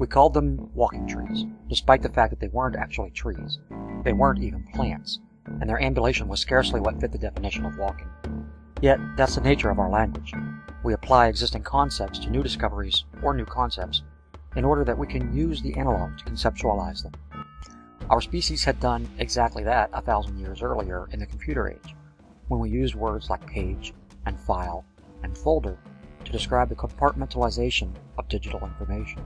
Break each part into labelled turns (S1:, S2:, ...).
S1: We called them walking trees, despite the fact that they weren't actually trees. They weren't even plants, and their ambulation was scarcely what fit the definition of walking. Yet, that's the nature of our language. We apply existing concepts to new discoveries or new concepts in order that we can use the analog to conceptualize them. Our species had done exactly that 1,000 years earlier in the computer age, when we used words like page and file and folder to describe the compartmentalization of digital information.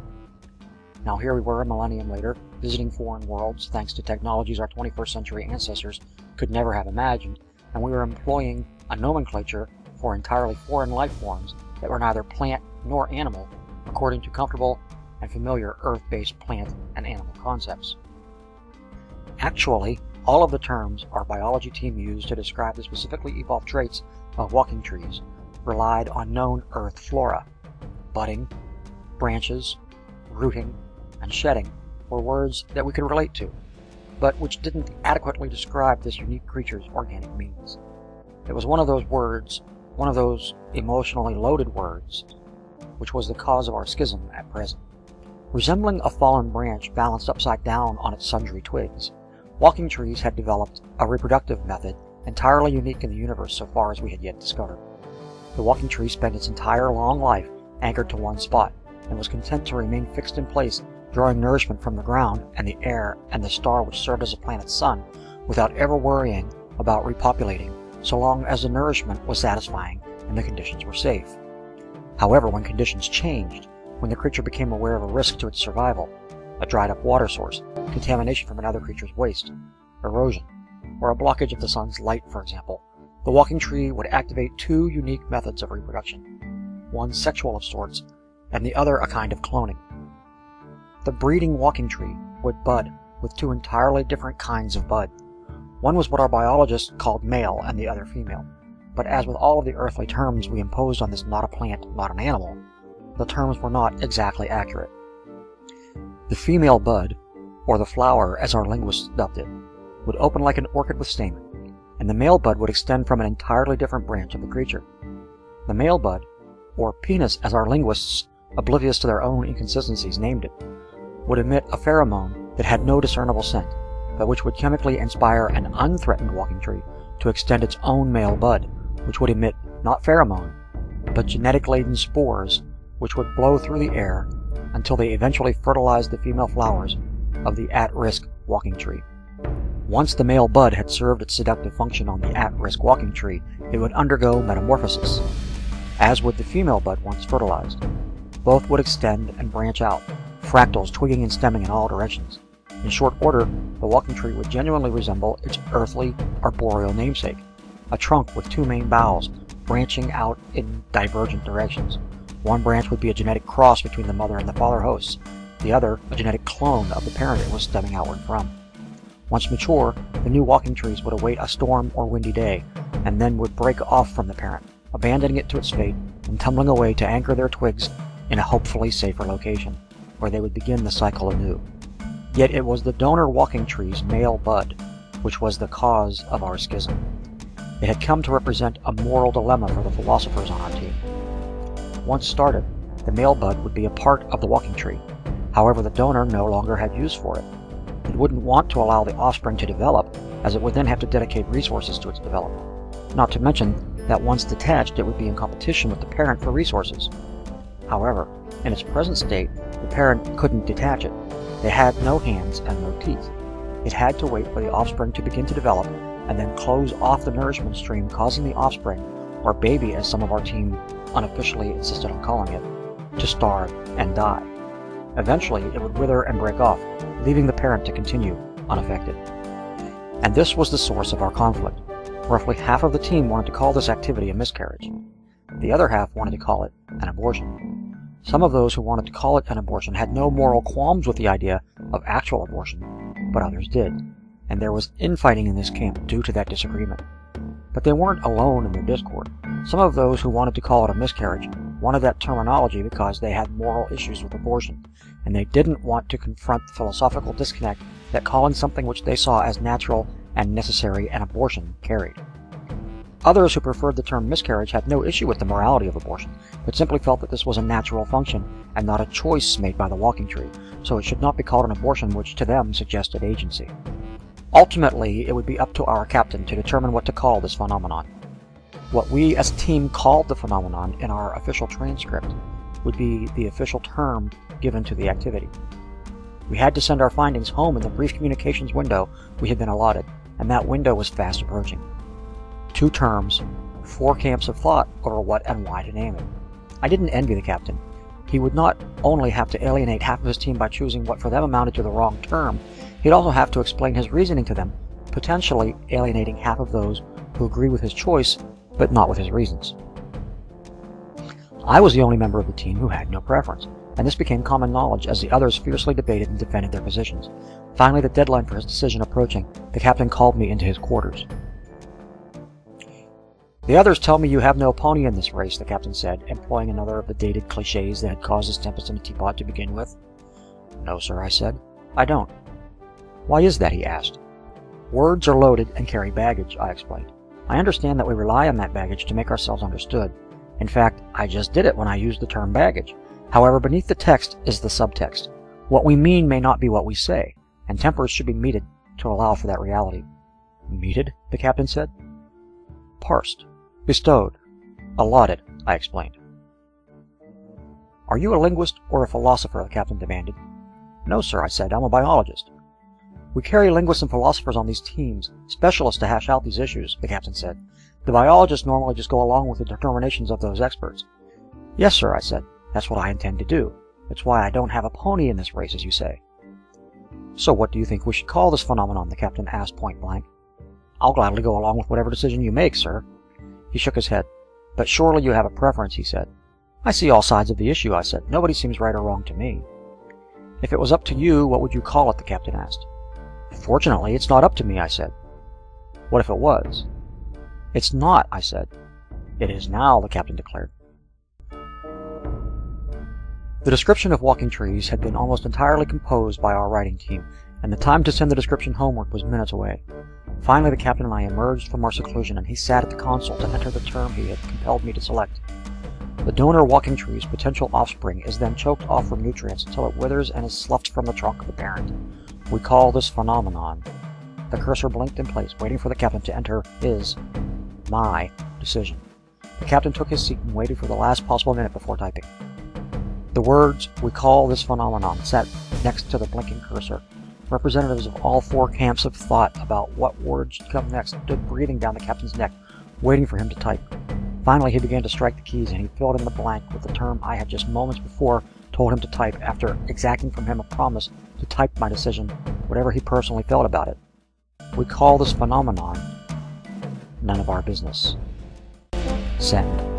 S1: Now here we were a millennium later, visiting foreign worlds thanks to technologies our 21st century ancestors could never have imagined, and we were employing a nomenclature for entirely foreign life forms that were neither plant nor animal, according to comfortable and familiar Earth-based plant and animal concepts. Actually, all of the terms our biology team used to describe the specifically evolved traits of walking trees relied on known Earth flora. Budding, branches, rooting, and shedding were words that we could relate to, but which didn't adequately describe this unique creature's organic means. It was one of those words, one of those emotionally loaded words, which was the cause of our schism at present. Resembling a fallen branch balanced upside down on its sundry twigs, walking trees had developed a reproductive method entirely unique in the universe so far as we had yet discovered. The walking tree spent its entire long life anchored to one spot, and was content to remain fixed in place, drawing nourishment from the ground and the air and the star which served as a planet's sun, without ever worrying about repopulating, so long as the nourishment was satisfying and the conditions were safe. However, when conditions changed, when the creature became aware of a risk to its survival, a dried-up water source, contamination from another creature's waste, erosion, or a blockage of the sun's light, for example, the walking tree would activate two unique methods of reproduction, one sexual of sorts, and the other a kind of cloning. The breeding walking tree would bud with two entirely different kinds of bud. One was what our biologists called male and the other female, but as with all of the earthly terms we imposed on this not a plant, not an animal, the terms were not exactly accurate. The female bud, or the flower as our linguists dubbed it, would open like an orchid with stamen, and the male bud would extend from an entirely different branch of the creature. The male bud, or penis as our linguists, oblivious to their own inconsistencies, named it, would emit a pheromone that had no discernible scent, but which would chemically inspire an unthreatened walking tree to extend its own male bud, which would emit not pheromone, but genetic-laden spores, which would blow through the air until they eventually fertilized the female flowers of the at-risk walking tree. Once the male bud had served its seductive function on the at-risk walking tree, it would undergo metamorphosis, as would the female bud once fertilized. Both would extend and branch out, fractals twigging and stemming in all directions. In short order, the walking tree would genuinely resemble its earthly, arboreal namesake, a trunk with two main boughs, branching out in divergent directions. One branch would be a genetic cross between the mother and the father hosts, the other a genetic clone of the parent it was stemming outward from. Once mature, the new walking trees would await a storm or windy day, and then would break off from the parent, abandoning it to its fate and tumbling away to anchor their twigs in a hopefully safer location, where they would begin the cycle anew. Yet it was the donor walking tree's male bud which was the cause of our schism. It had come to represent a moral dilemma for the philosophers on our team. Once started, the male bud would be a part of the walking tree. However, the donor no longer had use for it. It wouldn't want to allow the offspring to develop, as it would then have to dedicate resources to its development. Not to mention that once detached, it would be in competition with the parent for resources. However, in its present state, the parent couldn't detach it. It had no hands and no teeth. It had to wait for the offspring to begin to develop, and then close off the nourishment stream, causing the offspring, or baby as some of our team unofficially insisted on calling it, to starve and die. Eventually, it would wither and break off, leaving the parent to continue unaffected. And this was the source of our conflict. Roughly half of the team wanted to call this activity a miscarriage. The other half wanted to call it an abortion. Some of those who wanted to call it an abortion had no moral qualms with the idea of actual abortion, but others did, and there was infighting in this camp due to that disagreement. But they weren't alone in their discord. Some of those who wanted to call it a miscarriage wanted that terminology because they had moral issues with abortion, and they didn't want to confront the philosophical disconnect that calling something which they saw as natural and necessary an abortion carried. Others who preferred the term miscarriage had no issue with the morality of abortion, but simply felt that this was a natural function and not a choice made by the walking tree, so it should not be called an abortion, which to them suggested agency. Ultimately, it would be up to our captain to determine what to call this phenomenon. What we as a team called the phenomenon in our official transcript would be the official term given to the activity. We had to send our findings home in the brief communications window we had been allotted, and that window was fast approaching. 2 terms, 4 camps of thought over what and why to name it. I didn't envy the captain. He would not only have to alienate half of his team by choosing what for them amounted to the wrong term, he'd also have to explain his reasoning to them, potentially alienating half of those who agree with his choice, but not with his reasons. I was the only member of the team who had no preference, and this became common knowledge as the others fiercely debated and defended their positions. Finally, the deadline for his decision approaching, the captain called me into his quarters. "The others tell me you have no pony in this race," the captain said, employing another of the dated cliches that had caused this tempest in a teapot to begin with. "No, sir," I said. "I don't." "Why is that?" he asked. "Words are loaded and carry baggage," I explained. "I understand that we rely on that baggage to make ourselves understood. In fact, I just did it when I used the term baggage. However, beneath the text is the subtext. What we mean may not be what we say, and tempers should be meted to allow for that reality." "Meted?" the captain said. "Parsed. Bestowed. Allotted," I explained. "Are you a linguist or a philosopher?" the captain demanded. "No, sir," I said. "I'm a biologist." "We carry linguists and philosophers on these teams, specialists to hash out these issues," the captain said. "The biologists normally just go along with the determinations of those experts." "Yes, sir," I said. "That's what I intend to do. It's why I don't have a pony in this race, as you say." "So what do you think we should call this phenomenon?" the captain asked point blank. "I'll gladly go along with whatever decision you make, sir." He shook his head. "But surely you have a preference," he said. "I see all sides of the issue," I said. "Nobody seems right or wrong to me." "If it was up to you, what would you call it?" the captain asked. "Fortunately, it's not up to me," I said. "What if it was?" "It's not," I said. "It is now," the captain declared. The description of walking trees had been almost entirely composed by our writing team, and the time to send the description homeward was minutes away. Finally, the captain and I emerged from our seclusion, and he sat at the console to enter the term he had compelled me to select. The donor walking tree's potential offspring is then choked off from nutrients until it withers and is sloughed from the trunk of the parent. We call this phenomenon. The cursor blinked in place, waiting for the captain to enter my decision. The captain took his seat and waited for the last possible minute before typing. The words, "we call this phenomenon," sat next to the blinking cursor. Representatives of all 4 camps of thought about what words should come next stood breathing down the captain's neck, waiting for him to type. Finally, he began to strike the keys, and he filled in the blank with the term I had just moments before told him to type, after exacting from him a promise to type my decision, whatever he personally felt about it. "We call this phenomenon none of our business. Send."